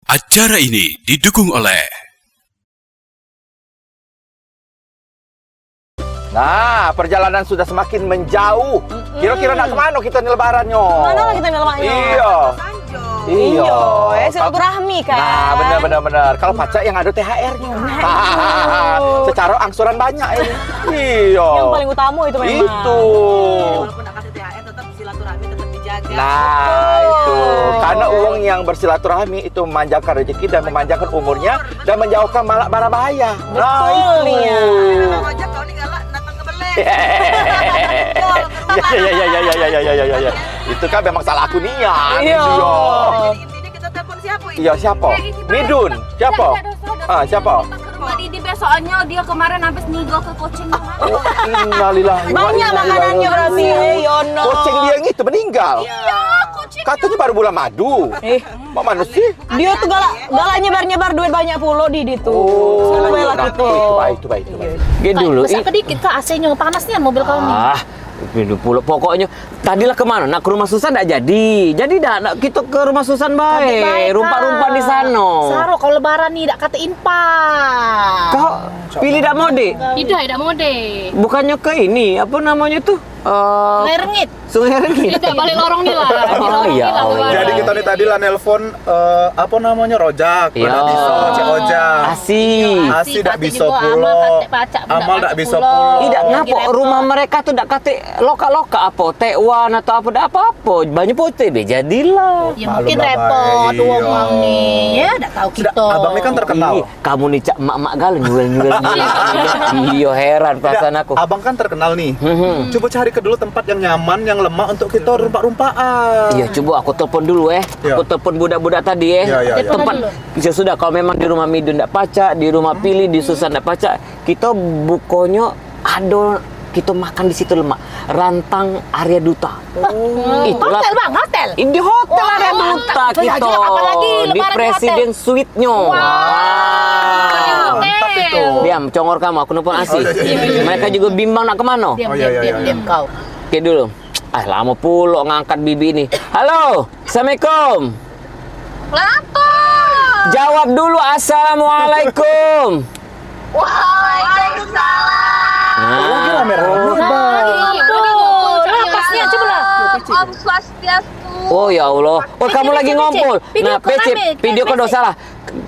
Acara ini didukung oleh Nah, perjalanan sudah semakin menjauh. Kira-kira nak kemana kita nih lebarannya? Mana lah kita nih lebarannya? Iya. Iya, silaturahmi kan. Nah, benar. Kalau pacak yang ada THR-nya. Secara angsuran banyak ini. Iya. Yang paling utama itu memang. Itu. Walaupun nak kasih THR tetap silaturahmi tetap dijaga. Nah, itu. Karena uang yang bersilaturahmi itu memanjangkan rezeki dan memanjangkan umurnya dan menjauhkan malak bara bahaya. Nah, Betul, itu. Nia. Bang Ojek kau nih galak datang ke Belek. Ya. Itu kan memang salah aku Nia. Iya. Jadi intinya kita telepon siapa ini? Iya, siapa? Midun. Siapa? Siapa? Mbak Didi besoknya dia kemarin habis nigo ke kucing. Oh, innalillahi wa Banyak inna makanannya ilaihi berarti. raji'un. Yono. Kucing dia yang itu meninggal. Iya, kucing. Katanya baru bulan madu. Mak mana sih? Dia tuh galak nyebar duit banyak puluh di itu. Selalu belak nah, itu. itu baik. Gini dulu. Besar kedikit Kak AC-nya panas nih mobil kau nih. Minum pula. Pokoknya tadilah kemana? Nak ke rumah Susan tak jadi. Jadi dah nak kita ke rumah Susan baik. Rumpak-rumpak di sana. Saro kau lebaran nih dak kata impak. Kau pilih dak mode? Tidak mode. Bukannya ke ini apa namanya tuh? Sungai Rengit. Sungai Rengit. Tidak balik lorong nih lah. Di lorong iya, nih lah oh, lebaran. Jadi kita nih tadi lah nelpon apa namanya rojak, Iya. dak bisa cek ojak. Asih. Dak bisa Amal pulo. kate pacak. Amal dak bisa pulo. Tidak ngapa rumah mereka tuh dak kate loka-loka apa tekwan atau apa banyak putih be jadilah. Ya mungkin Maklum lah, repot Bay. uang Iya. nih. Ya dak tahu Sudah, kita. abang ini kan terkenal. Ih, kamu nih cak mak-mak galau nyuel. Iya heran perasaan Tidak, aku. abang kan terkenal nih. Hmm. Coba cari ke dulu tempat yang nyaman, yang lemah untuk kita rumpak-rumpaan. Iya, coba aku telepon dulu Iya. Aku telepon budak-budak tadi Iya. Tempat ya sudah kalau memang di rumah Midun ndak pacak, di rumah Pilih, di Susan ndak pacak, kita bukonya ada kita makan di situ lemak. Rantang Arya Duta. Itulah Hotel Bang, hotel. di hotel Arya Duta ya, kita. apalagi Di lebaran di Presiden Suite-nya. Mantap itu. Diam, congor kamu, aku nelfon Asih. iya. Mereka juga bimbang nak kemana? Diam, Oh, iya. diam kau. Oke dulu. Lama pula ngangkat bibi ini. Halo, Assalamualaikum. Kenapa? Jawab dulu Assalamualaikum. Lagi rame-rame. Napasnya coba lah. Om Swastiastu. Oh ya Allah. Oh kamu lagi ngumpul. Nah, video kau salah.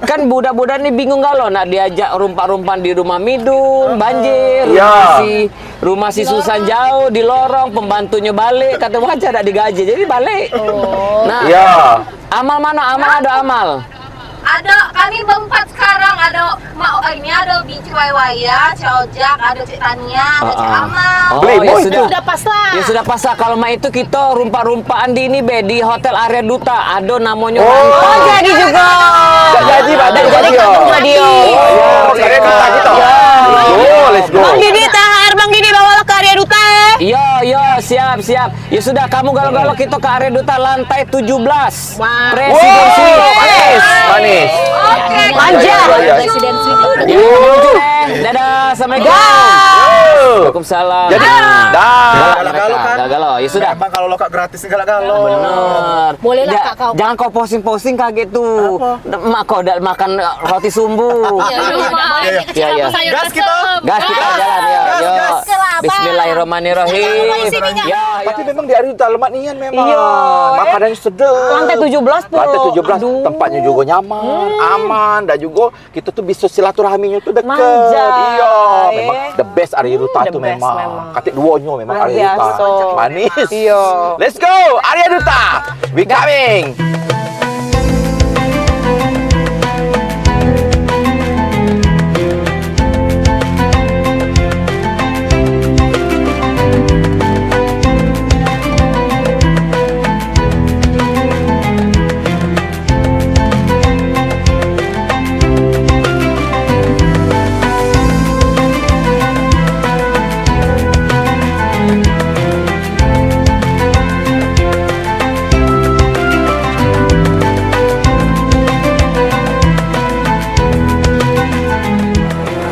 Kan budak-budak ini bingung galau nak diajak rumpak-rumpan di rumah Midun, banjir, rumah si Susan jauh di lorong, pembantunya balik, kata wajar tak digaji, jadi balik. Nah, amal mana? Amal ada amal. Ada kami berempat sekarang, ada ini ada Bici Waiwaya, Cik Ojak, ada Cik Tania, ada Cik Amal. Oh, ya sudah. Sudah pas lah. Ya sudah pas lah. Kalau mah itu kita rumpak-rumpaan di ini be di Hotel Arya Duta. Ada namanya Rantang. Oh, jadi juga. Jadi Radio. Arya Duta gitu. Let's go. Bang Didi, THR Bang Didi bawalah ke Arya Duta. Yo, siap. Ya sudah, kamu galau-galau kita ke Arya Duta lantai 17. Presiden Suite. Manis. Oke, Manja. Presiden Suite. Dadah, Assalamualaikum. Waalaikumsalam. Jadi, Galau-galau kan? Galau. Ya sudah. Abang kalau lokak gratis galau-galau. Bener. Boleh lah, Kak, kau. Jangan kau posting-posting kaget tuh. Mak kau udah makan roti sumbu. Iya. Gas kita. Gas kita jalan ya. Yo. Bismillahirrahmanirrahim. Ya. Tapi memang di Arya Duta lemak nian memang. Iya. Makanannya sedap. Lantai 17 puluh. Lantai 17 tempatnya juga nyaman, aman, dan juga kita tuh bisa silaturahminya tuh dekat. Manja. Iya, memang the best Arya Duta The tuh best memang. memang. Katik duonya memang Luar Arya Duta. biasa. Manis. Iya. Let's go Arya Duta. We coming.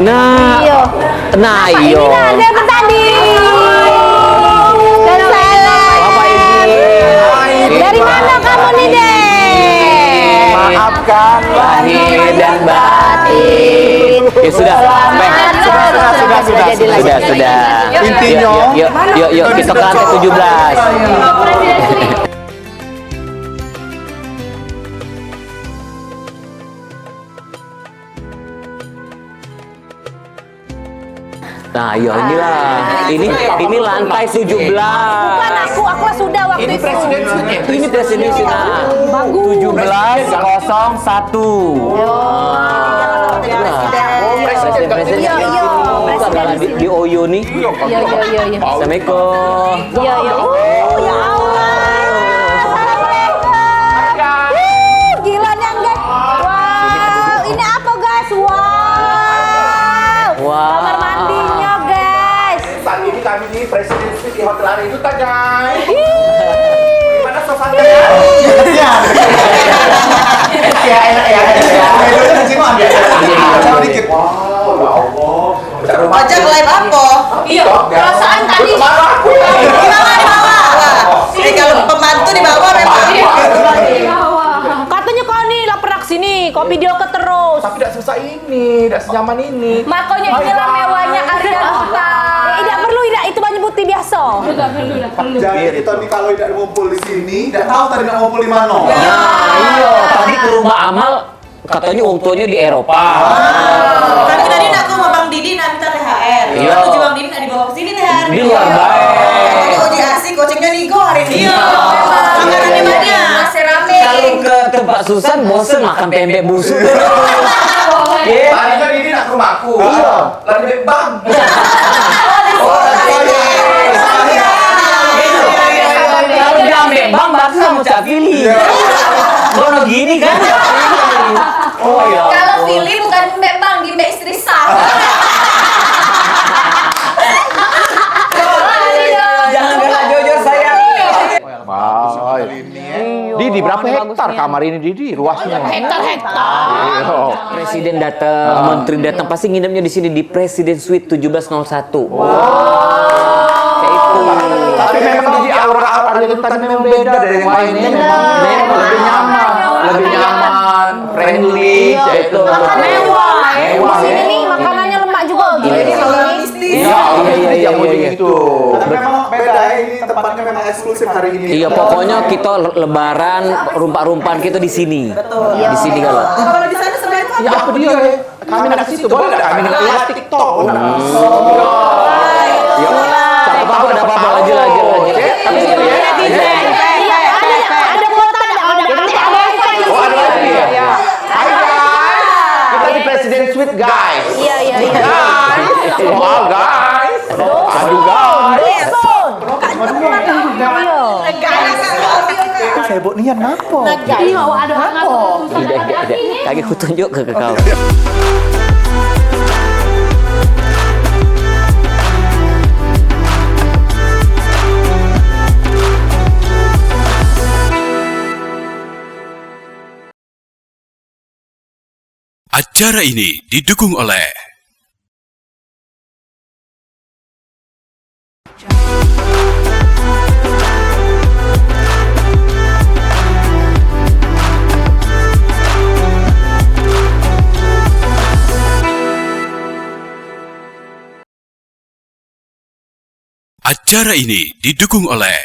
Nah, Iya. nah Ini iyo. nah, ada yang bertanding. Dan salah. Bapak Ibu. Dari mana kamu nih, Dek? Maafkan Lahir dan batin. Ya sudah. Sudah. Intinya, Yuk, kita ke lantai 17. Nah, yuk inilah. Ini lantai 17. Bukan aku lah sudah waktu itu. Ini presiden suite. Nah, 1701. Presiden. Di Oyo nih. Iya. Assalamualaikum. Iya. Oh, ya Allah. Gila nih, guys. Wow, ini apa, guys? Wow. Kamar mandinya, guys. Saat ini kami di Presiden Suite di Hotel Ari itu tak guys. Gimana sofannya? Ya enak ya. dikit. Ojek live apa? Iya, perasaan tadi. Ini kalau pembantu di bawah memang. Katanya kau nih lah pernah kesini, kau video ke terus. Tapi tidak susah ini, tidak senyaman ini. Makanya inilah mewahnya Arya Duta. Tidak perlu, tidak itu banyak putih biasa. Jadi kita nih kalau tidak ngumpul di sini, tidak tahu tadi nak ngumpul di mana. Iya, tadi ke rumah Amal katanya orang tuanya di Eropa. Tapi tadi aku sama Bang Didi nanti THR. Iya. Aku juga Bang Didi nak dibawa ke sini THR. Di luar baik. Kalau Oji asik, coachingnya Nigo hari ini. Iya. Makanannya banyak. Masih rame. Kalau ke tempat Susan bosen makan pempek busuk. Iya. Tadi kan ini nak ke rumahku. Iya. Lagi bebang. Kalau dia ambek bang, berarti sama Cak Fili. Bono gini kan? Oh iya. Kalau Fili bukan Mbak Bang, di Mbak istri sah. Jangan galak jujur saya. Didi, berapa hektar kamar ini Didi? Ruasnya? Hektar. Presiden datang, menteri datang, pasti nginepnya di sini di Presiden Suite 1701. Kayak itu. Tapi memang Didi aura itu tadi memang beda dari yang lainnya. Memang lebih nyaman, friendly, itu. Mewah. Mewah, Di sini ya. nih makanannya lemak juga. Iya, yang mau gitu. Tapi memang beda ini tempatnya memang eksklusif hari ini. Iya, pokoknya kita lebaran, rumpak-rumpan kita di sini. Di sini kalau. Kalau di sana sebenarnya itu Ya apa dia? Kami nak ke situ, boleh nggak kami lihat TikTok? Cakep apa? Ada apa-apa? Lanjut. Tapi gitu ya. Ada kuota, ada. Oh, ada lagi ya? Hai guys, kita di Presiden Suite guys. Iya. Guys, wow guys. Aduh guys. Saya buat niat napa? Tidak. Kaki ku tunjuk ke kau. Acara ini didukung oleh Acara ini didukung oleh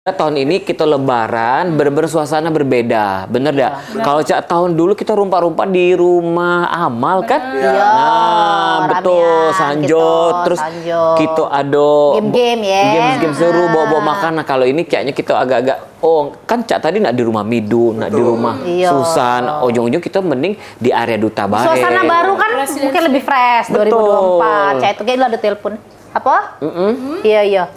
Tahun ini kita lebaran bener-bener suasana berbeda, bener dah. Kalau Cak tahun dulu kita rumpa-rumpa di rumah Amal kan? Iya. Nah, betul, ramean Sanjo, gitu, terus Sanjo. kita ada Game-game ya. Game seru, bawa-bawa makanan. Kalau ini kayaknya kita agak-agak, kan Cak tadi nak di rumah Midu, nak di rumah Iya. Susan. Ujung-ujung kita mending di area Duta Bae. Suasana baru kan mungkin lebih fresh Betul. 2024. Cak itu kayaknya ada telepon. Apa? Iya.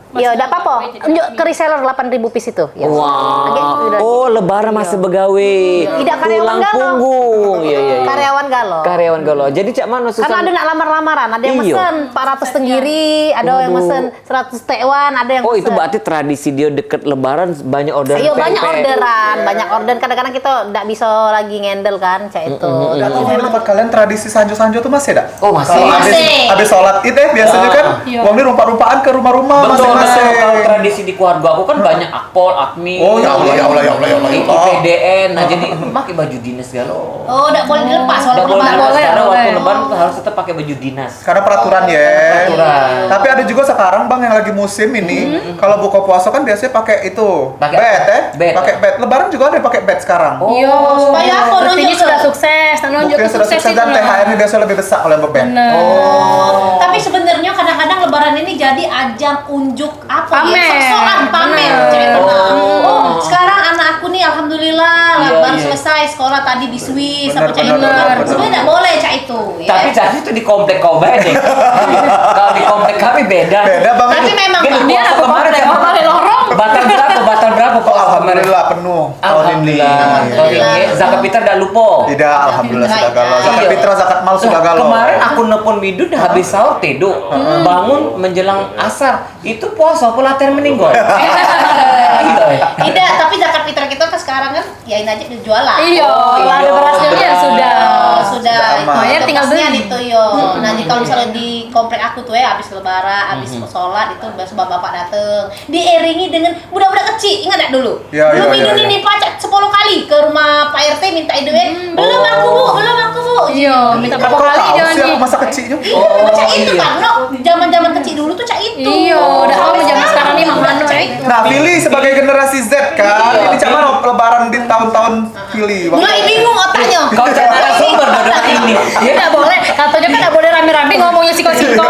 Ya, enggak apa-apa. Unjuk ke reseller 8.000 piece itu. Ya. Wah. Oh, lebaran masih begawe. Tidak karyawan Tulang Galo. punggung. Iya, iya, iya. Karyawan Galo. Karyawan Galo. Jadi cak mana susah? Karena ada nak lamar-lamaran, ada yang Iyo. mesen 400 tenggiri, ada yang mesen 100 tekwan, ada yang Oh, mesen. itu berarti tradisi dia deket lebaran banyak orderan. Iya, banyak pempek. orderan, banyak orderan. Kadang-kadang kita enggak bisa lagi ngendel kan, cak itu. Nggak tahu di tempat kalian tradisi sanjo-sanjo tuh masih ada? Oh, masih. Kalau habis sholat id biasanya kan uang ini rumpah-rumpaan ke rumah-rumah Betul, masing-masing. kalau tradisi di keluarga aku kan banyak akpol, akmi, Oh, ya Allah, ya Allah, ya Allah, ya Allah, ya Allah. IPDN. Nah, jadi pakai baju dinas galau. Oh, enggak boleh dilepas Nggak walaupun boleh lebaran. karena waktu lebaran tuh harus tetap pakai baju dinas. Karena peraturan ya. Peraturan. Tapi ada juga sekarang Bang yang lagi musim ini, kalau buka puasa kan biasanya pakai itu, Pakai bed apa? ya. Bed. Pakai bed. Lebaran juga ada yang pakai bed sekarang. Iya, supaya apa? Artinya Nunjuk sudah ke- sukses, nunjuk Mungkin sudah sukses sukses itu dan THR-nya biasanya lebih besar kalau yang bebed. Oh. Tapi sebenarnya kadang-kadang lebaran ini jadi ajang unjuk apa Pamer. ya? Sok-sokan pamer. Benar. Cek itu. Oh, sekarang anak aku nih alhamdulillah Iya, baru iya. selesai sekolah tadi di Swiss Benar, apa cak benar, itu. benar, benar. Sebenarnya enggak boleh cak itu. Ya. Tapi saat itu di komplek kau beda. Kalau di komplek kami beda. Beda banget. Tapi memang Kan Bang, dia aku kemarin komplek, kan kali lorong. batal berapa Oh, kok kemarin? alhamdulillah penuh tahun ini. Tahun ini zakat fitrah dah lupa. Tidak, alhamdulillah sudah galau. Zakat Iya. fitrah, zakat mal sudah galau. Kemarin aku nelpon Midun habis sahur tidur, bangun menjelang asar, itu puasa apa latihan meninggal? tidak, tapi zakat fitrah kita kan sekarang kan yain aja jualan. Iya, kalau ada berasnya ya sudah. Sudah aman. Bayar tinggal beli. itu yo. Nah, jadi kalau misalnya di komplek aku tuh ya habis lebaran, habis sholat itu bapak dateng, diiringi dengan budak-budak kecil. Ingat enggak dulu? Ya, Belum ya, ya, Idun ya. ini pacak 10 kali ke rumah Pak RT minta duit. Belum aku, Bu, belum aku, Bu. Iya, minta Kok berapa kali tahu dia sih nih. aku masa kecilnya? Iya, cak itu kan, no. Zaman-zaman kecil dulu tuh cak itu. Iya, udah tahu zaman sekarang nih Mang Mano Cak ya. itu. Nah, Fili sebagai generasi Z kan, ini cak mana lebaran di tahun-tahun Fili? Mulai bingung otaknya. Kau cek narasumber dodot ini. Ya enggak boleh, katanya kan enggak boleh rame-rame ngomongnya siko-siko.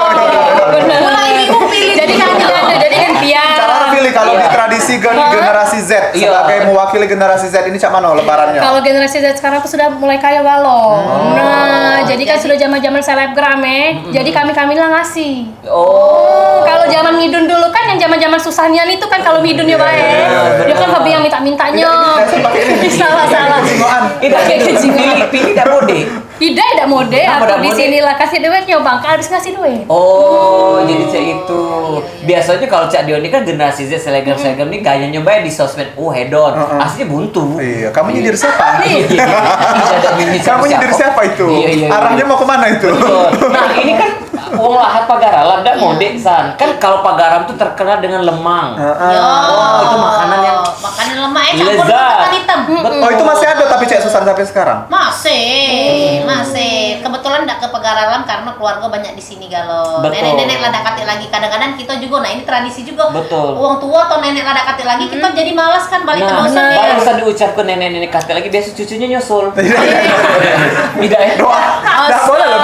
Benar. Mulai bingung pilih. Jadi kan jadi kan biar. Cara Fili kalau Iya. di tradisi generasi Z Iya. sebagai mewakili generasi Z ini cak mana lebarannya? Kalau generasi Z sekarang tuh sudah mulai kaya galau. Nah, jadi kan sudah zaman-zaman selebgram ya. Jadi kami lah ngasih. Oh. Kalau zaman Midun dulu kan yang zaman-zaman susahnya itu kan kalau Midun ya Pak. Dia kan hobi yang minta-mintanya. Salah. Singoan. Tidak pilih tidak mode. Tidak mode, Apa aku dah di mode? sini lah kasih duitnya bang, harus ngasih duit. Oh, jadi cak itu. Biasanya kalau cak Dion ini kan generasi Z selebgram ini gayanya nyobain di sosmed. Oh, hedon. Aslinya buntu. Iya, kamu nyindir siapa? Tidak ada mimpi Kamu nyindir siapa itu? Iya. Arahnya mau kemana itu? Betul. Nah, ini kan uang lahat Pagaram dan mode san. Kan kalau Pagaram tuh terkenal dengan lemang. Oh, itu makanan yang makanan lemak ya campur lezat. ketan hitam. Oh, itu masih ada tapi cek Susan sampai sekarang. Masih. Kebetulan enggak ke Pagaralam karena keluarga banyak di sini galau. Betul. Nenek-nenek lada katik lagi. Kadang-kadang kita juga, nah ini tradisi juga. Betul. Uang tua atau nenek lada katik lagi, kita jadi malas kan balik ke Nah, dosen ya. barusan diucapkan nenek-nenek kata lagi biasa cucunya nyusul. Tidak ya? Doa. Enggak boleh loh.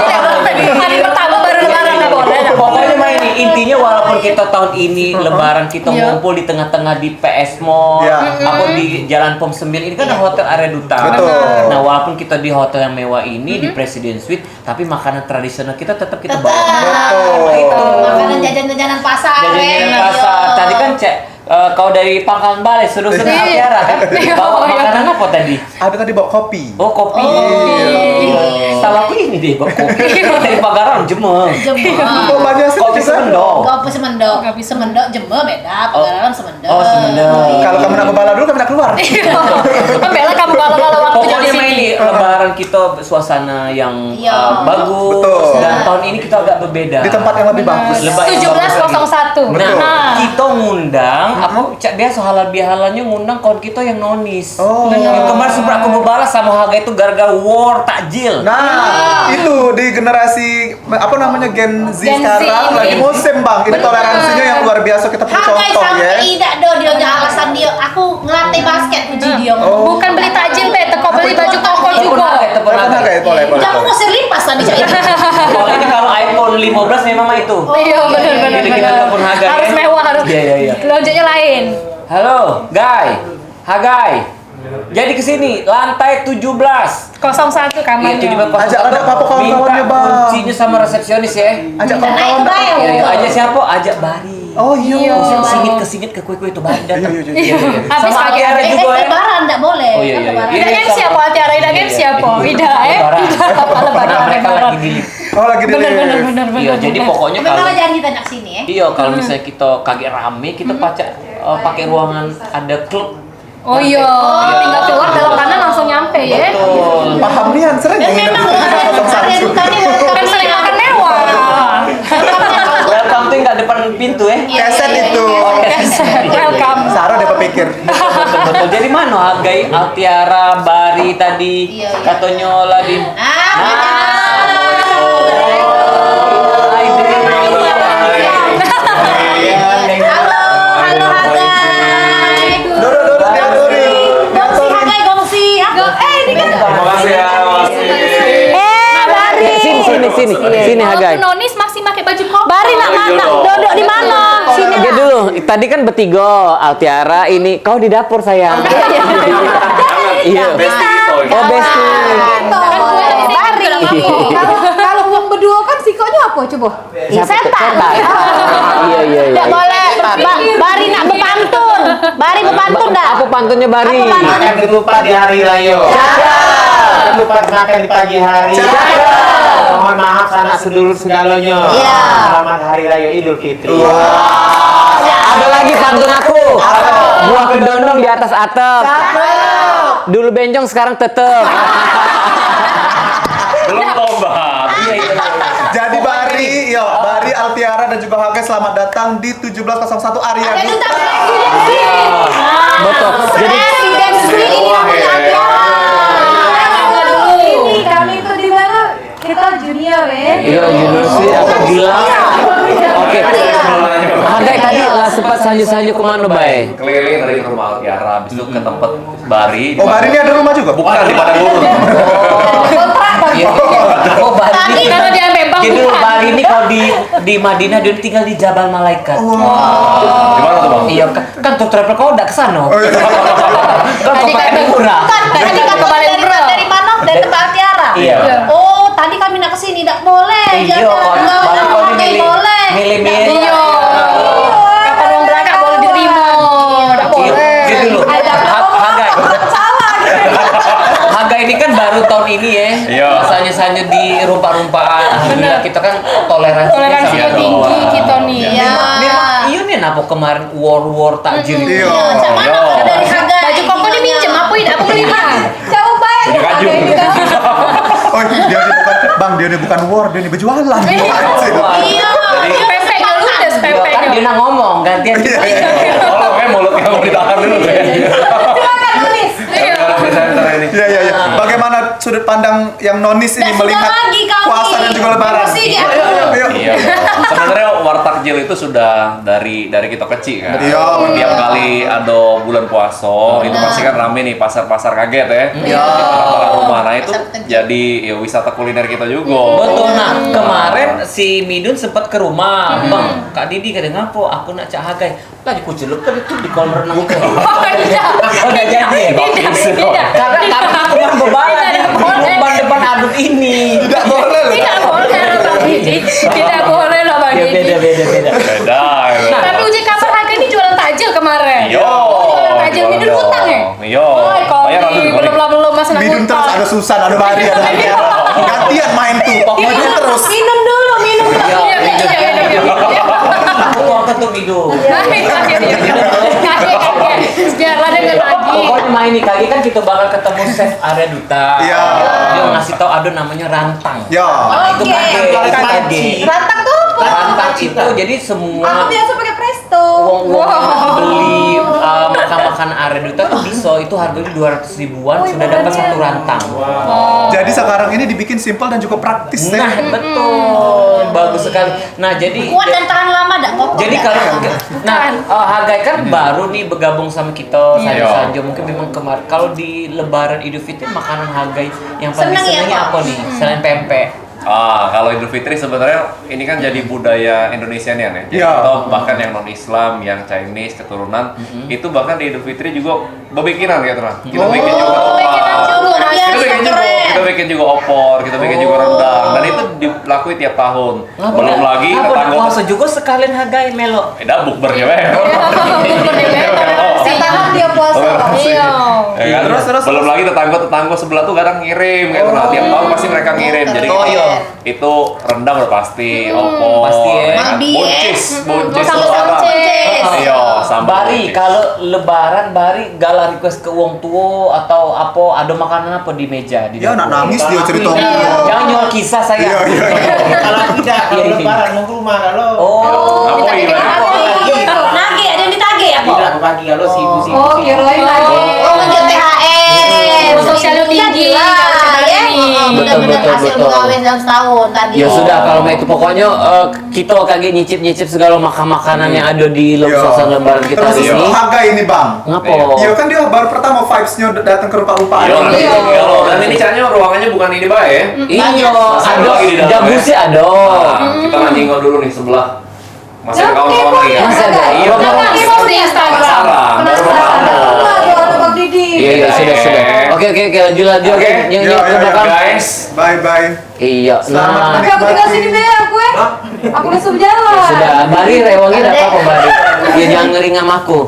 Hari pertama baru lebaran nggak boleh. Pokoknya mah ini intinya walaupun kita tahun ini lebaran kita ngumpul di tengah-tengah di PS Mall atau di Jalan Pom 9 ini kan ada hotel area duta. Betul. Nah, walaupun kita di hotel yang mewah ini di Presiden Suite, tapi makanan tradisional kita tetap kita bawa. Betul. Makanan jajan-jajanan pasar. Jajan-jajan pasar. Tadi kan cek kau dari Pangkalan Balai suruh Apiara kan bawa makanan apa tadi? Ada tadi bawa kopi. Oh, kopi. Tahu aku ini deh bawa kopi dari Pagaram Jemeng. Oh, banyak sih Kopi juga. Semendok. Kopi semendok. Semendok Jember beda. Pagaralam semendok. Oh, Semendok. Kalau kamu nak bebala dulu, kamu nak keluar. Kan bela kamu kalau waktu jadi Pokoknya mah sini. ini lebaran kita suasana yang bagus. Betul. Dan tahun ini kita agak berbeda. Di tempat yang lebih bagus. 1701. Nah, kita ngundang, aku cak biasa halal bihalalnya ngundang kawan kita yang nonis. Oh. Yang kemarin sempat aku berbalas sama harga itu gara-gara war takjil. Nah, itu di generasi apa namanya Gen Z Gen Z sekarang ini. lagi musim bang. Ini toleransinya yang luar biasa kita perlu Hakai contoh sampai ya. tidak do dia punya alasan dia. Aku ngelatih basket puji dia. Oh. Bukan beli takjil, Be, teko beli baju koko Telepon juga. harga, telepon Telepon harga. harga ya, boleh. Kamu ngusir lipas tadi cak itu. Kalau ini kalau iPhone 15 memang mah itu. Iya benar. Jadi kita telepon harga. Harus ya. mewah harus. Iya. Lonjanya lain. Halo, Guy. Hagai. Jadi kesini lantai 17. 01 kamarnya. Itu di bawah Ajak ada apa kawan-kawannya, minta Bang. kuncinya sama resepsionis ya. Ajak Naik ke kawan-kawan. bayang. Iya, ajak siapa? Ajak Bari. Oh iya. Kesingit ke kue-kue itu baru datang. Iya. Habis Sama pagi Altiara juga ya. Lebaran enggak boleh. Oh, iya, Kan iya. lebaran. Ida MC apa? Altiara Ida MC apa? Ida apa lebaran Mereka lagi di Oh lagi di bener. Iya, jadi pokoknya Memang kalau janji kita nak sini ya. iya kalau misalnya kita kaget rame, kita pakai ruangan ada klub. Oh iya, tinggal keluar belok kanan langsung nyampe ya. Betul. Paham nih sering Dan memang area dukanya Kan sering makan mewah. Welcome tuh nggak depan pintu ya. Keset itu. Welcome. Sarah udah berpikir. Betul. Jadi mana Hagai, Altiara, Bari tadi, Iya. Katonyola di. Halo Hagai. Duduk diaturin. Gongsi Hagai gongsi. Ini kan. Terima kasih ya. Bari. Sini Hagai. Waktu Nonis masih pakai baju koko. Bari nak mana? Duduk di mana? Sini Dia lah. dulu, tadi kan bertiga, Altiara ini, kau di dapur sayang. Iya. Oh besti. Bari. Kalau uang berdua kan sikonya apa coba? Setan. Iya. Tidak boleh. Bari nak berpantun. Bari berpantun dah. Apa pantunnya Bari? Apa pantun? Jangan lupa di hari raya. Jangan lupa makan di pagi hari. Mohon maaf sanak sedulur segalanya. Iya. Selamat hari raya Idul Fitri. Ada lagi pantun aku. Buah kedondong di atas atap. Dulu bencong sekarang tetep. Belum tobat. Jadi Bari, Altiara dan juga Hagai selamat datang di 1701 Arya Duta. Betul. Jadi Ini kami itu di mana? Kita junior ya. iya Yunus apa gila. Oke. Hagai tadi lah sempat sanju-sanju kemana bay? Keliling dari rumah Altiara, habis itu ke tempat Bari. Oh Bari ini ada rumah juga? Bukan di Padang Gurun. Iya. Oh Bari. Kalau dia memang Jadi bukan. Bari ini kalau di Madinah dia tinggal di Jabal Malaikat. Di mana tuh bang? Iya kan tuh travel kau udah kesana. Kan kau pakai murah. Tadi kamu dari mana? Dari tempat Altiara. Iya. Oh, tadi kami nak kesini, tidak boleh. Iya, Jangan baru kau boleh. milih. Iya. Kapan mau berangkat boleh diterima. Enggak boleh. Jadi dulu. Hagai. Hagai ini kan baru tahun ini ya. Iya. Sanyu-sanyu di rumpah-rumpaan. Alhamdulillah kita kan toleransinya Toleransinya sama tinggi bawah. kita nih. Iya. Iya nih apa kemarin war takjil itu. Iya. Macam mana dari Hagai? Baju koko diminjem apa tidak aku beli kan? Coba bayar Punya kaju. Oh dia ini bukan Bang, dia ini bukan war, dia ini berjualan. Iya. Pempeknya ludes Kan pempeknya. dia nak ngomong gantian kita. Oh, kayak mulutnya mau ditahan dulu. Iya. Bagaimana sudut pandang yang nonis ini Dan sudah melihat lagi kami. puasa dan juga lebaran? Emosi dia. Ayo. Iya. Sebenarnya wartakjil itu sudah dari kita kecil kan. Iya. Tiap kali ada bulan puasa, itu pasti kan rame nih pasar-pasar kaget ya. Iya. Orang rumah. Nah itu jadi ya, wisata kuliner kita juga. Betul. Nah kemarin si Midun sempat ke rumah. Bang, Kak Didi kadang ngapo? Aku nak Cak Hagai. Lagi kucelup kan itu di kolam renang itu. Oh tidak. Oh udah jadi ya? Tidak. Karena kami cuma beban depan aduk ini. Tidak boleh loh. Tidak boleh loh Bang Didi. Tidak boleh loh Bang Ya, Didi. beda. Beda. Nah, tapi uji kabar harga ini jualan takjil kemarin. Iya. Jualan takjil Midun utang ya? Iya. Bayar belum masih nak Midun terus utang. ada Susan, ada Bari, ada Altiara. Gantian main tuh, pokoknya terus. Minum dulu. Iya. Aku mau ketuk Midun. Biarlah denger lagi. Pokoknya main nih kali kan kita bakal ketemu chef Arya Duta. Iya. Dia ngasih tau ada namanya rantang. Ya. Itu kage. Rantang tuh apa? Rantang itu jadi semua Aku biasa pakai presto. uang beli makan Arya Duta tuh bisa itu harganya 200 ribuan sudah dapat satu rantang. Jadi sekarang ini dibikin simpel dan juga praktis ya. Nah betul, bagus sekali. Nah jadi Kuat dan tahan lama dak kok. jadi kalau Hagai kan baru nih bergabung sama kita sanjo mungkin memang kemarin kalau di Lebaran Idul Fitri makanan Hagai yang paling Seneng ya, senangnya Pak? apa nih selain pempek? Kalau Idul Fitri sebenarnya ini kan jadi budaya Indonesia nih ya. Jadi Iya. atau bahkan yang non Islam, yang Chinese keturunan itu bahkan di Idul Fitri juga bebikinan gitu lah. Kita bikin juga bikinan juga. luar biasa keren. Kita bikin juga opor, kita bikin juga rendang, dan itu dilakuin tiap tahun. Belum lagi tetangga puasa juga sekalian hargain Melo. bukbernya weh. Setahun dia puasa. Iya. Ya kan? Terus. Belum lagi tetangga sebelah tuh kadang ngirim gitu. Nah, tiap tahun pasti mereka ngirim. Jadi itu rendang udah pasti, opor, Pasti ya. kan? Mabi, Boncis sama lebaran. boncis. Iya, sama Bari, boncis. kalau lebaran Bari gala request ke wong tua atau apa, ada makanan apa di meja di Ya, dapur? nak nangis dia cerita. Jangan jual kisah saya. Kalau tidak, kalau Iya. lebaran mau ke rumah kalau. Oh, Apa ini? Nagih, ada yang ditagih ya, Pak? Tidak pagi kalau sibuk-sibuk. Oh, kirain lagi. Oh, menjual THR. Sosial tinggi. Ya, benar-benar Betul, hasil betul. pegawai dalam setahun tadi. ya sudah kalau itu pokoknya kita kagak nyicip-nyicip segala makanan yang ada di suasana lebaran kita Terus hari ini. harga ini bang. Ngapa? Iya kan dia baru pertama vibes-nya datang ke rupa-rupaan. Iya, nanti dan ini caranya ruangannya bukan ini bae ya. Iya, Masih ada lagi di dalam, jagusnya ya. ada. Nah, kita nanyingol dulu nih sebelah. Masih ada kawan-kawan lagi ya? Masih ada. Iya, Kakak post di Instagram. penasaran. Iya, sudah. Oke, lanjut. Oke. Yang Iya, ke iya, belakang. Guys, Bye. Iya, Selamat nah. menikmati. Aku tinggal sini deh aku ya. Aku udah sejalan. Sudah, Bari rewangnya enggak apa-apa, Bari. Ya jangan ngering sama aku.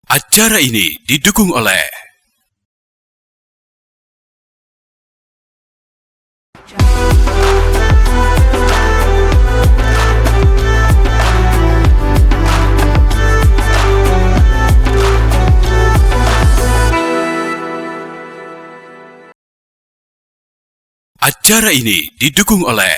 Acara ini didukung oleh Acara ini didukung oleh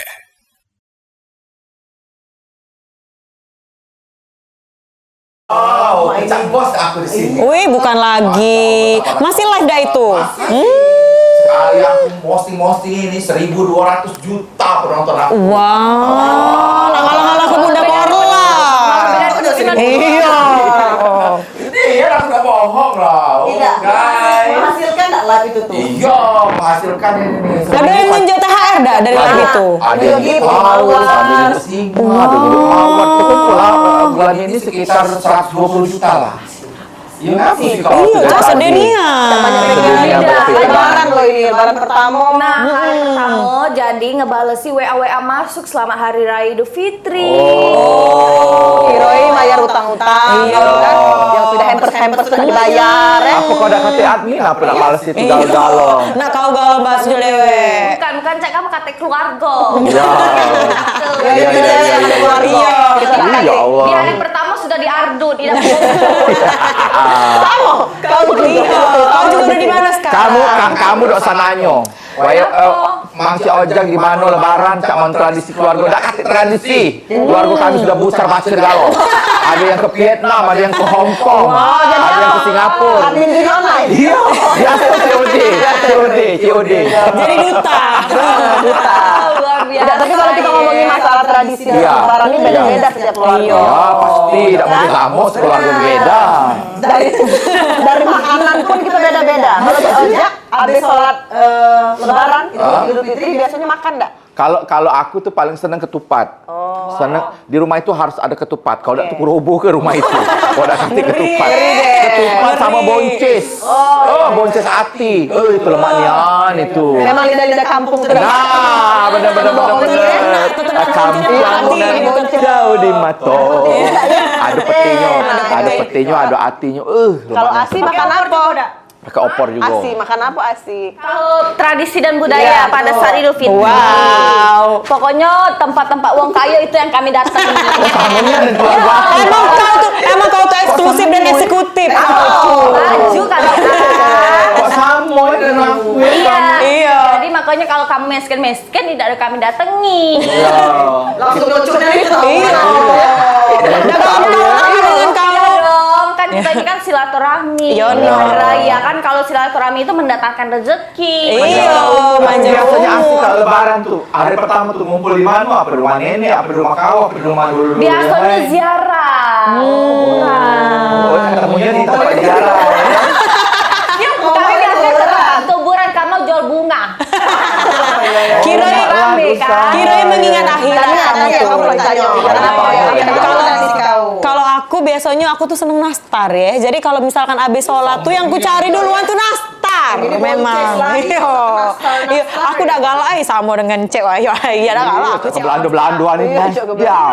Oh, pecah bos aku di sini. Wih, bukan lagi. Masih live dah itu. Sekali aku posting ini 1.200 juta penonton aku. Wow, lang-lang ke Bunda Korla. Iya. Iya, aku nggak bohong lah. Oh, guys. Menghasilkan nggak live itu tuh? Iya, menghasilkan ini. Ada yang nunjuk THR dah dari live itu. Ada yang di Paus, ada yang di Sigma, ada yang di Mawar. Pokoknya lah, bulan ini sekitar 120 juta lah. Iya, aku sih kalau Iya, tidak sedih tadi. dia. Lebaran loh ini, lebaran pertama. Nah, hari pertama jadi ngebalesi WA masuk selama hari raya Idul Fitri. Kiroi bayar utang-utang, kan? Yang sudah hampers sudah dibayar. Aku kau udah kata admin, apa nak males itu galau-galau. Nah, kau galau bahas dewe. Bukan cek kamu kata keluarga. Iya. Ya Allah. Di hari pertama sudah diardu, tidak Kau juga udah di mana sekarang? Kamu dok sananya. Mang si Ojang di mana lebaran cak mon tradisi keluarga dak kate tradisi. Keluarga kami sudah besar macet galau. Ada yang ke Vietnam, ada yang ke Hong Kong, ada yang ke Singapura. Admin di online. Iya, biasa COD. Jadi duta. luar biasa. Tidak, tapi kalau kita ngomongin masalah tradisi dan Iya. lebaran ini beda-beda setiap keluarga. Ya pasti, tidak mungkin sama sekeluarga beda. Dari makanan pun kita beda-beda. Kalau di Ojak, habis sholat lebaran, Idul Fitri biasanya makan nggak? Kalau aku tuh paling seneng ketupat. Seneng di rumah itu harus ada ketupat. Kalau enggak tuh kuroboh ke rumah itu. Kalau enggak kasih ketupat. Ketupat sama boncis. Oh, boncis ati. Itu lemaknya itu. Memang lidah-lidah kampung itu. Nah, benar. Kampung dan jauh di mato. Ada petinya, ada atinya. Kalau asi makan apa? Pakai opor juga. Asi, makan apa asi? Kalau tradisi dan budaya pada saat Idul Fitri. Wow. Pokoknya tempat-tempat uang kaya itu yang kami datangi. Emang kau tuh eksklusif dan eksekutif. Baju kan. Kok sama dengan aku? Iya. Jadi makanya kalau kamu miskin tidak ada kami datangi. Langsung lucunya itu. Iya. Dengan kau. Dong, kan kita ini kan silaturahmi. Iya, Di hari raya kan kalau silaturahmi itu mendatangkan rezeki. Iya, manja Biasanya asik kalau lebaran tuh. Hari pertama tuh ngumpul di mana? Apa di rumah nenek, apa di rumah kau, apa di rumah dulu. Biasanya ziarah. Oh, ketemunya di tempat ziarah. Kami biasanya kuburan biasanya aku tuh seneng nastar ya. Jadi kalau misalkan abis sholat tuh yang ku cari duluan tuh nastar. Memang. Iya, aku udah galak sama dengan cek. Iya, udah galak aku cek. Belanda-Belandoan ini. Ya.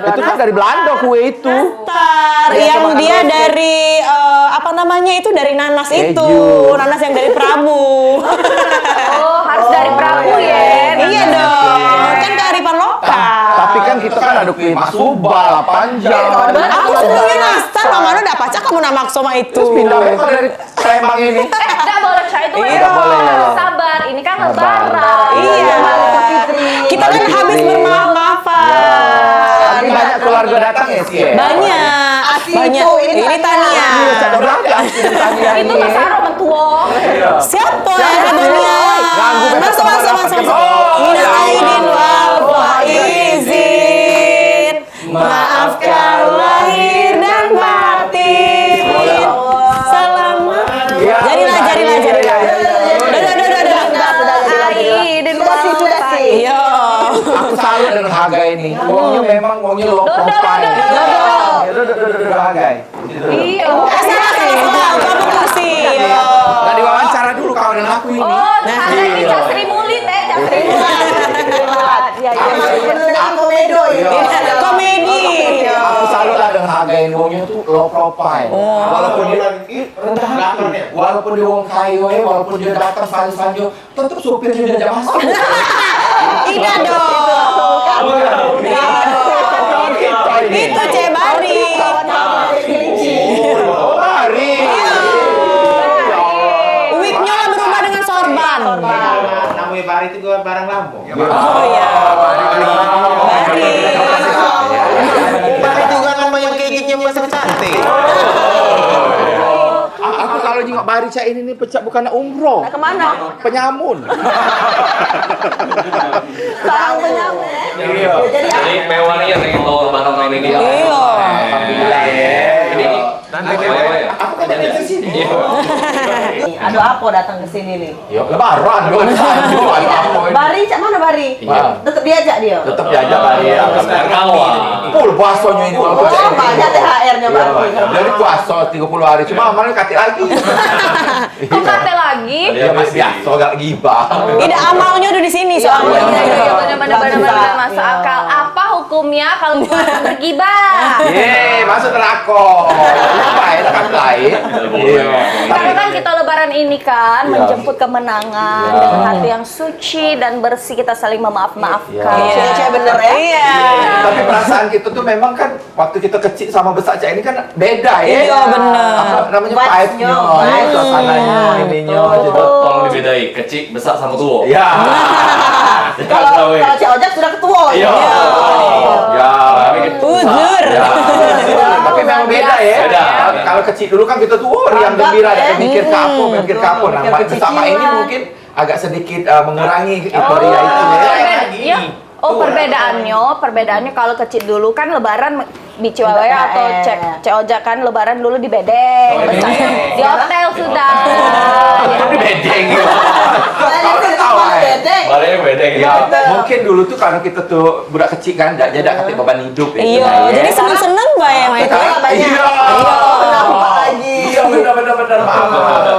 Itu kan dari Belanda kue itu. Nastar yang dia dari apa namanya itu dari nanas itu. Nanas yang dari Prabu. Oh, harus dari Prabu ya. Iya dong. Kan kearifan lokal. Tapi kan kita kan ada kue masuba, panjang. Aku senengnya nastar, mana udah pacar kamu nama sama itu. Terus pindah apa dari Palembang ini? Enggak boleh saya itu Iya, boleh. sabar. Ini kan lebaran. Iya. Kita kan habis bermaaf-maafan. Tapi banyak keluarga datang ya sih. Banyak. Banyak. Ini Tania. Itu Mas Aro mentua. Siapa yang Tania? Masuk. Minal aidin wal faizin. Maafkan lahir dan batin. Selamat. Jadilah. Iya. Aku salut dengan harga ini. Uangnya memang low profile. Harga. Iya. Salah. Kamu kursi. Nggak diwawancara dulu kau dan aku ini. Oh, harganya Cak Sri Muli teh, Cak Sri Muli. Iya. Komedi. Aku salut lah dengan harga ini. Uangnya tuh low profile. Walaupun dia walaupun dia uang kayu, walaupun dia datang sekali-sekali, tetap supirnya dia ajak masuk. Tidak dong. Itu Cek Bari. Bari. Wignya lah berubah dengan sorban. Namanya Bari itu gua barang Lampung. Oh iya. Bari juga nama yang kayaknya masih cantik. Aku kalau jengok Bari Cak ini nih pecah bukan umroh. Kemana? Penyamun. Sarang penyamun. Iya. Jadi mewah nih yang itu lebaran tahun ini. Iya. Alhamdulillah ya. Ini nanti mewah ya. Aku kan jadi di sini. Aduh apa datang ke sini nih? Ya lebaran dong. Bari, Cak mana Bari? Tetap diajak dia. Tetap diajak Bari ya. Full puasanya ini. Oh, banyak THR-nya Bari. Jadi puasa 30 hari cuma amalnya katik lagi. Kok kate lagi? Ya masih biasa gak gibah. Tidak amalnya udah di sini soalnya. Iya, benar-benar masuk akal. Apa hukumnya kalau bukan bergibah? Masuk neraka. Lupa ya tempat lain. Karena kan kita lebaran ini kan menjemput kemenangan dengan hati yang suci dan bersih, kita saling memaaf-maafkan. Cewek bener ya? Iya. Tapi perasaan kita tuh memang kan waktu kita kecil sama besar Cak ini kan beda ya. Iya bener. Apa namanya vibe-nya, suasananya, ininya gitu. Tolong dibedain, kecil, besar sama tua. Ya. Kalau Cak Ojak sudah ketua. Iya. Ya. Uzur. Tapi memang beda ya. Beda. Kalau kecil dulu kan kita tuh riang gembira, ada mikir ke apa. Nah, bersama ini mungkin agak sedikit mengurangi euforia itu ya. Oh, perbedaannya kalau kecil dulu kan lebaran bici wae atau cek ojek kan lebaran dulu di bedeng. Di hotel sudah. Di bedeng. Barangnya beda gitu. Ya, mungkin dulu tuh karena kita tuh budak kecil kan, jadi kata beban hidup ya. Iya, jadi seneng-seneng bayang itu. Iya. Iya, benar-benar.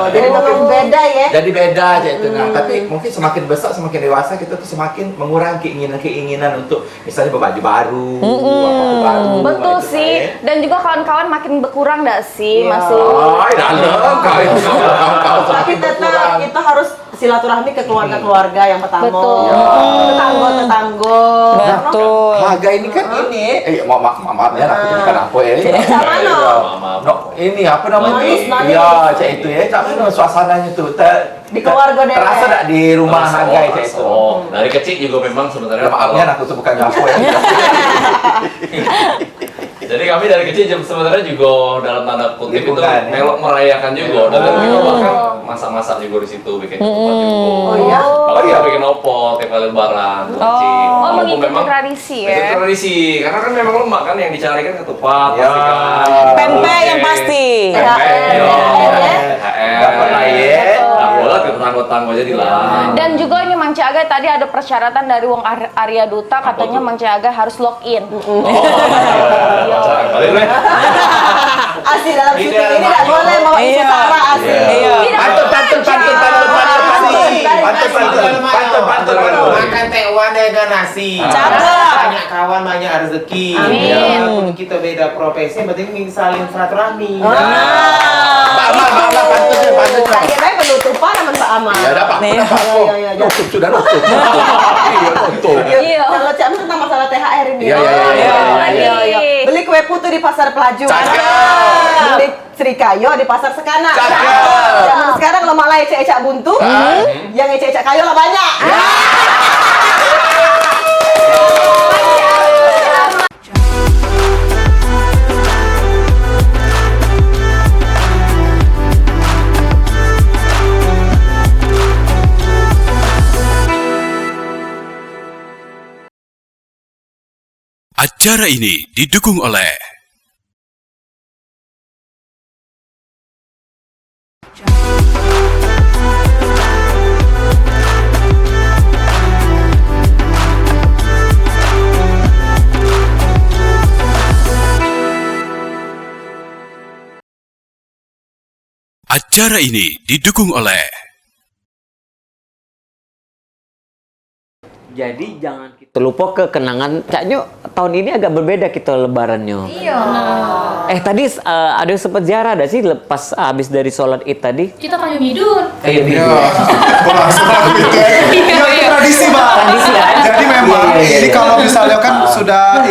Jadi memang beda ya. Jadi beda aja itu. Nah, tapi mungkin semakin besar, semakin dewasa kita tuh semakin mengurangi keinginan untuk misalnya baju baru, apa baru. Betul sih. Dan juga kawan-kawan makin berkurang nggak sih? Masih. Tapi tetap kita harus silaturahmi ke keluarga-keluarga yang pertama. Betul. Tetangga. Betul. Harga ini kan ini, maaf ya, aku bukan apa ya. Sama no. Ini apa namanya? Iya, cak itu ya. Cak mana suasananya tuh? Di keluarga deh. Terasa tak di rumah harga cak itu? Oh, dari kecil juga memang sebenarnya. Maafnya aku tuh bukan apa ya. Jadi kami dari kecil sebenarnya juga dalam tanda kutip itu Lingkungan, ya? melok merayakan juga. Dan kita bahkan masak-masak juga di situ, bikin ketupat juga. Oh iya? Kalau kita bikin opor tiap kali lebaran, kecil. Oh, Walaupun mengikuti memang tradisi itu ya. tradisi, karena kan memang lemak kan yang dicari kan ketupat, Ya. pasti kan. Pempek yang pasti. Pempek, THR. THR. Dapat lah ya. Nah, boleh ke tetangga tanggo jadi lah. Dan juga ini Mang Ciaga tadi ada persyaratan dari Wong Arya Duta, katanya Mang Ciaga harus login. Asli dalam syuting ini nggak boleh bawa isu sara asli. Pantun. Makan tekwan dengan nasi. Cakep. Banyak kawan, banyak rezeki. Amin. Walaupun kita beda profesi, yang penting saling silaturahmi. Tak kira penutupan sama Pak Amal. Ya dapat. Ya. Tutup sudah tutup. Iya tutup. Iya. Kalau Cak Amal tentang masalah THR ini. Iya. Beli kue putu di pasar Pelaju. Beli Srikayo di pasar Sekana. Zaman sekarang lo malah ecek-ecek buntu. Yang ecek-ecek kayo lah banyak. Acara ini didukung oleh Acara ini didukung oleh Jadi jangan kita lupa ke kenangan. Caknya tahun ini agak berbeda kita lebarannya. Iya. Tadi ada sempat ziarah ada sih lepas habis dari sholat Id tadi. Kita kayu midun. Iya. Itu tradisi, Mbak. Tradisi kan? Jadi memang Iya. ini kalau misalnya kan sudah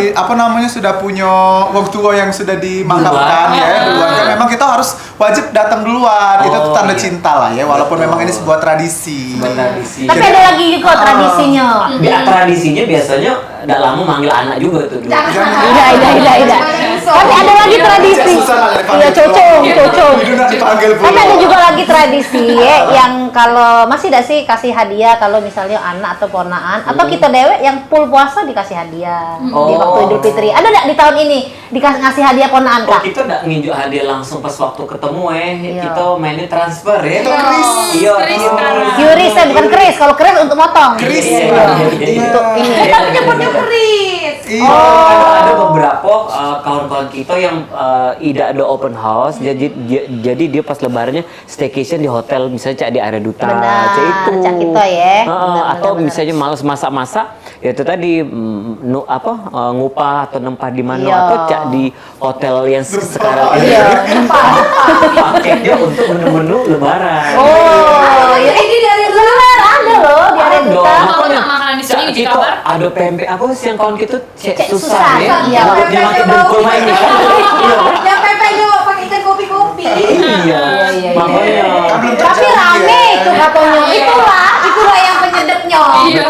sudah punya wong tua yang sudah dimakamkan ya duluan kan memang kita harus wajib datang duluan. Itu tanda cinta lah ya walaupun memang ini sebuah tradisi. Tapi ada lagi kok tradisinya. Tradisinya biasanya tidak lama manggil anak juga tuh. Tidak. Tapi ada lagi tradisi. Iya, cocok. Tapi ada juga lagi tradisi yang kalau masih ada sih kasih hadiah kalau misalnya anak atau ponaan atau kita dewek yang full puasa dikasih hadiah di waktu Idul Fitri. Ada nggak di tahun ini ngasih hadiah ponaan Kak? Kita nggak nginjuk hadiah langsung pas waktu ketemu Iya. kita mainnya transfer ya. Itu kris. Iya. Kris saya bukan kris. Kalau kris untuk motong. Kris. Untuk ini. Tapi nyebutnya kris. Ada beberapa kawan-kawan kita yang tidak ada open house, jadi dia pas lebarannya staycation di hotel, misalnya Cak di Arya Duta, Cak itu. Cak kita ya. Atau misalnya malas masak-masak, ya itu tadi ngupah atau nempah di mana atau Cak di hotel yang sekarang ini. Paketnya untuk menu-menu lebaran. Oh, ya ini dari luar ada loh di Arya Duta. Kalau nak makanan di sini di kabar. Ada pempek apa sih yang kawan kita Cek Susan, Susan ya? iya. Yang pakai dengkul main ini kan? Yang pepenya pakai ikan kopi-kopi. Iya. Makanya. Tapi rame itu katanya. Itulah yang penyedapnya. Iya.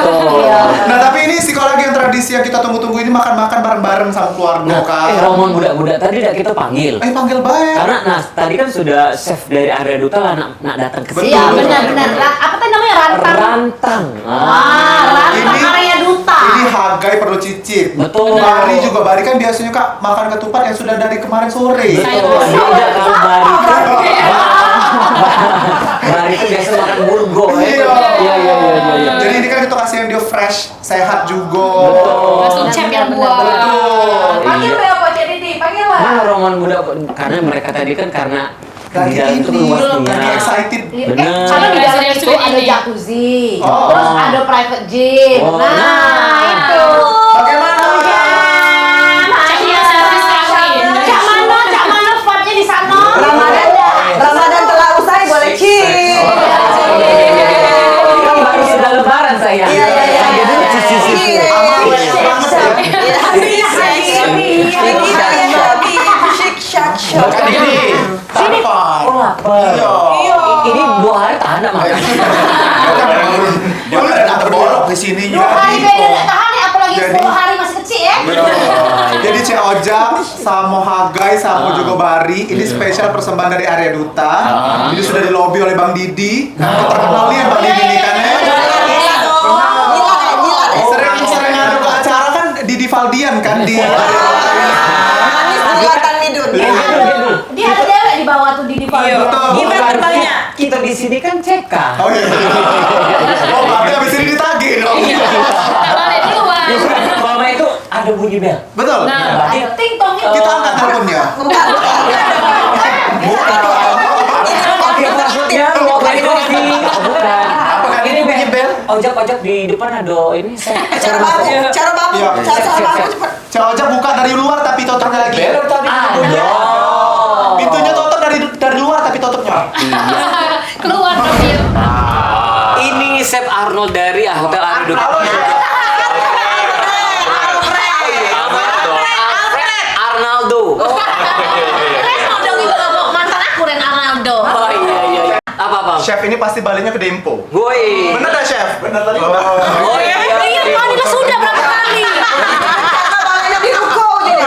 Nah tapi ini psikologi yang tradisi yang kita tunggu-tunggu ini makan-makan bareng-bareng sama keluarga kan. Rombongan budak-budak tadi udah kita panggil. Panggil baik. Karena tadi kan sudah chef dari Arya Duta lah nak datang ke sini. Iya benar. Apa tadi namanya rantang? Rantang. Rantang Arya Duta. Ini Hagai perlu cicip. Betul. Bari kan biasanya Kak makan ketupat yang sudah dari kemarin sore. Betul. Dia kalau Bari itu biasa makan burgo ya. Iya. Jadi ini kan kita kasih yang dia fresh, sehat juga. Langsung chef yang buat. Panggil ya Pak Didi, panggil lah. Nah, rombongan budak karena mereka tadi kan karena di dalam itu luas lagi excited. Bener. Karena di dalam Yang itu sudah ada ini. jacuzzi, Oh. terus ada private gym. Oh. Nah, itu. Bagaimana? Cak mana spotnya di sana? Ramadan telah usai boleh chill. Kan baru sudah lebaran saya. Iya. Jadi cici. Sini. Ini 2 hari tahan nggak makan. Dia kan ada terbolok di sini. 2 hari beda nggak tahan ya, apalagi 10 hari masih kecil ya. Jadi Cek Ojak sama Hagai sama juga Bari ini spesial persembahan dari Arya Duta. Ini sudah di lobby oleh Bang Didi. Terkenal nih ya Bang Didi nih kan ya. Sering ada ke acara kan Didi Valdian kan di Buatan Midun. Dia ada dewek di bawah tuh di depan. Gimana banyak? Kita di di sini kan CK. Oh iya. Oh, berarti habis ini ditagih dong. Balik duluan. Mama itu ada bunyi bel. Betul. Nah, Berarti Ting tong. Kita angkat teleponnya. Oke, maksudnya mau beli kopi. Oh, bukan. Apakah ini bunyi bel? Ojek di depan ada ini. Cara babu, cara babu, Iya. cara babu cepet. Cak Ojek buka dari luar tapi tutupnya lagi. Ada. Pintunya tutup dari luar tapi tutupnya. keluar mobil. Ini Chef Arnold dari Hotel Aridut. Arnaldo. Ronaldo itu mantan aku Ren Arnaldo. Oh iya. Apa? Chef ini pasti baliknya ke Dempo. Woi. Bener dah chef? Bener tadi. Oh iya. Iya, kan sudah berapa kali? Balanya di ruko jadi.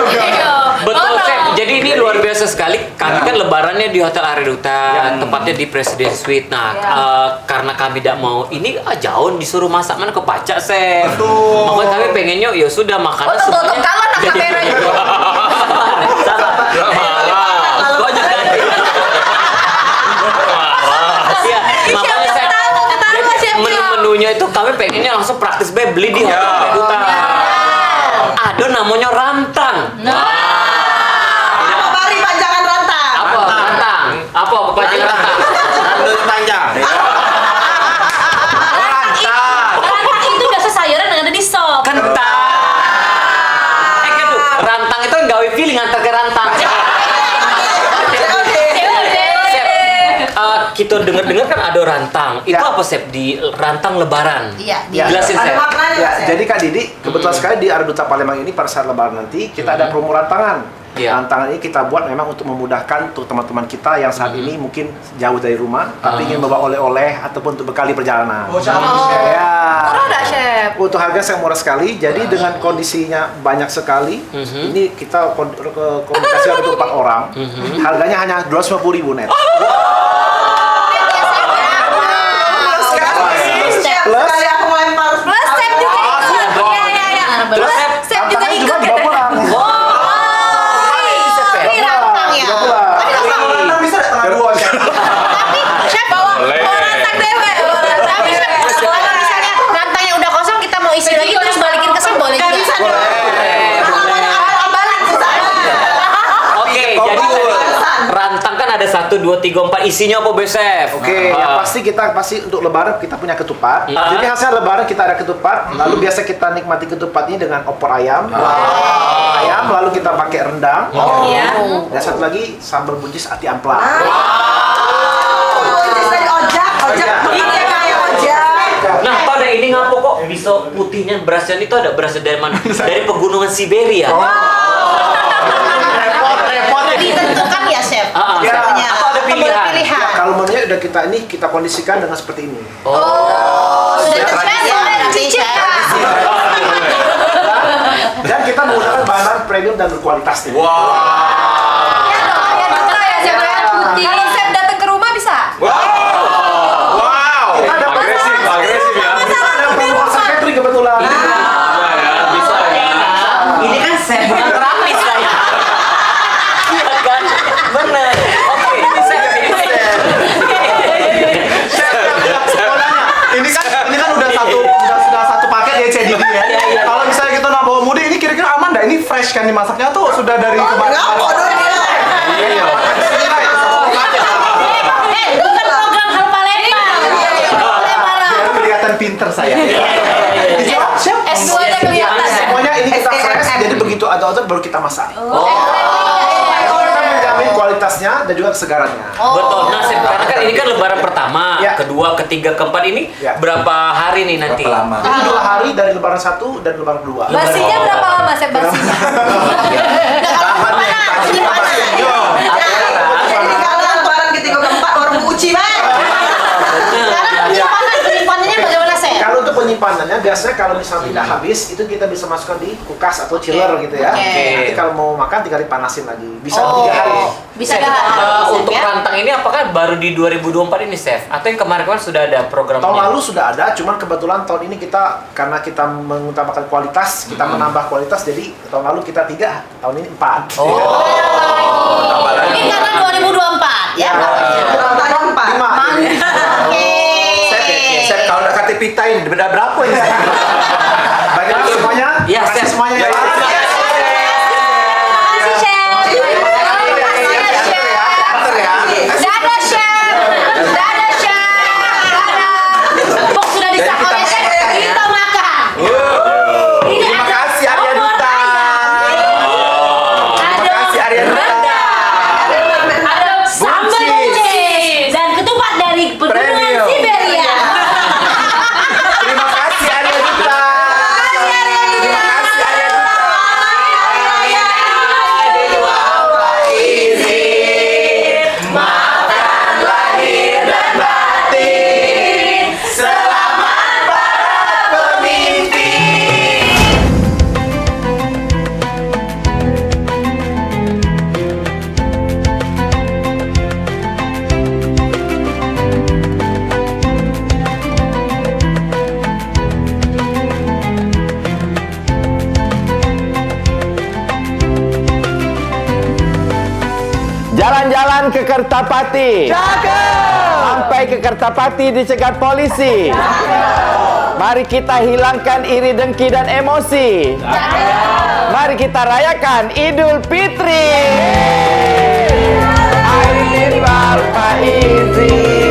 Betul, Chef. Jadi ini luar biasa sekali. Kami kan lebarannya di Hotel Ariduta, tepatnya di Presiden Suite. Nah, karena kami tidak mau ini jauh disuruh masak mana ke Pacak, Chef. Betul. Makanya kami pengennya ya sudah makanan Tutup kalau nak kamera itu. Salah. Kok juga. Iya, makanya saya jadi menu-menunya itu kami pengennya langsung praktis beli di Hotel Ariduta. Ada namanya rantang. Apa bari panjangan rantang? Apa? Rantang. Apa panjangan rantang? Rambut panjang. Rantang itu biasa sayuran yang ada di sop. Kentang. Gitu. Rantang itu gawe feeling antar ke rantang. Kita dengar-dengar kan ada rantang. Itu apa, Chef? Di rantang lebaran. Iya, Jelasin, Ada Chef. maknanya, Ya, Chef. jadi Kak Didi, kebetulan sekali di Ariduta Palembang ini pada saat lebaran nanti kita ada promo rantangan. Iya. Rantangan ini kita buat memang untuk memudahkan untuk teman-teman kita yang saat ini mungkin jauh dari rumah tapi ingin bawa oleh-oleh ataupun untuk bekali perjalanan. Oh, cantik, Chef. Ya. Murah enggak, Chef? Untuk harga yang murah sekali, jadi dengan kondisinya banyak sekali, ini kita komunikasi untuk 4 orang, harganya hanya 250.000 net. Plus sekali aku melempar. Plus Chef juga ikut. Iya. Terus, Chef, Chef juga Rantangan ikut. dibawa pulang. Ini rantang ya. Tapi Rantang bisa nggak tengah dua, Chef? Chef bawa rantang dewe. Tapi Chef, kalau misalnya rantangnya udah kosong kita mau isi lagi terus balikin ke sini boleh juga. Oke, jadi rantang kan ada 1, 2, 3, 4 isinya apa, Chef? Oke, yang pasti kita untuk lebaran kita punya ketupat. Jadi hasil lebaran kita ada ketupat. Lalu biasa kita nikmati ketupat ini dengan opor ayam. Lalu kita pakai rendang. Dan satu lagi sambal buncis ati ampla. Buncis dari ojek ini kayak ojek. Nah, pada ini ngapa kok bisa putihnya berasnya itu ada berasnya dari mana? Dari pegunungan Siberia. Ditentukan ya, Chef. Ya. Apa ada pilihan? Ya, kalau menunya udah kita kondisikan dengan seperti ini. Sudah tersiap ya, cicip. Dan kita menggunakan bahan premium dan berkualitas nih. Ya betul ya, Chef. Kalau Chef datang ke rumah bisa. Kita ada agresif ya. Kita ada promosi catering kebetulan. Bisa ya. Ini kan Chef bukan terapis saya. Iya kan? Bener. Oke, ini Chef. Ini kan udah satu paket ya CDD ya. Kalau misalnya kita nak bawa mudik ini kira-kira aman dah? Ini fresh kan dimasaknya tuh sudah dari kemarin. Iya. Bukan program hal Palembang. Biar kelihatan pinter saya. Dijawab, Chef. S2-nya kelihatan. Semuanya ini kita fresh, jadi begitu ada order baru kita masak. Kita menjamin kualitasnya dan juga kesegarannya. Betul. Nah, Chef, karena kan ini kan lebaran pertama, Ya. kedua, ketiga, keempat ini Ya. berapa hari nih nanti? Ini 2 hari dari lebaran 1 dan lebaran 2. Basinya berapa lama, Chef, basinya? Jadi kalau lebaran ketiga keempat baru uci banget. Sekarang penyimpanannya bagaimana, Chef? Kalau untuk penyimpanannya biasanya kalau misalnya tidak habis itu kita bisa masukkan di kulkas atau chiller gitu ya. Nanti kalau mau makan tinggal dipanasin lagi. Bisa 3 hari. Bisa Chef, dah. untuk rantang ini apakah baru di 2024 ini, Chef? Atau yang kemarin-kemarin sudah ada programnya? Tahun lalu sudah ada, cuman kebetulan tahun ini karena kita mengutamakan kualitas, kita menambah kualitas, jadi tahun lalu kita 3, tahun ini 4. Ini karena 2024 ya. Rantang 4. 5. Udah berapa ini? Baik semuanya? Iya, Kasih semuanya ya. Dadah, Chef. Dadah, Chef. Pok sudah disakoin, kita makan. Terima kasih Arya Duta. Terima kasih Arya Duta. Ada sambal buncis dan ketupat dari pegunungan Siberia. Terima kasih Arya Duta. Terima kasih Arya Duta. Maafkan lahir dan batin. Selamat para pemimpin. Jalan-jalan ke Kertapati. Sampai ke Kertapati dicegat polisi. Mari kita hilangkan iri dengki dan emosi. Mari kita rayakan Idul Fitri. Aidin Bapak Idris.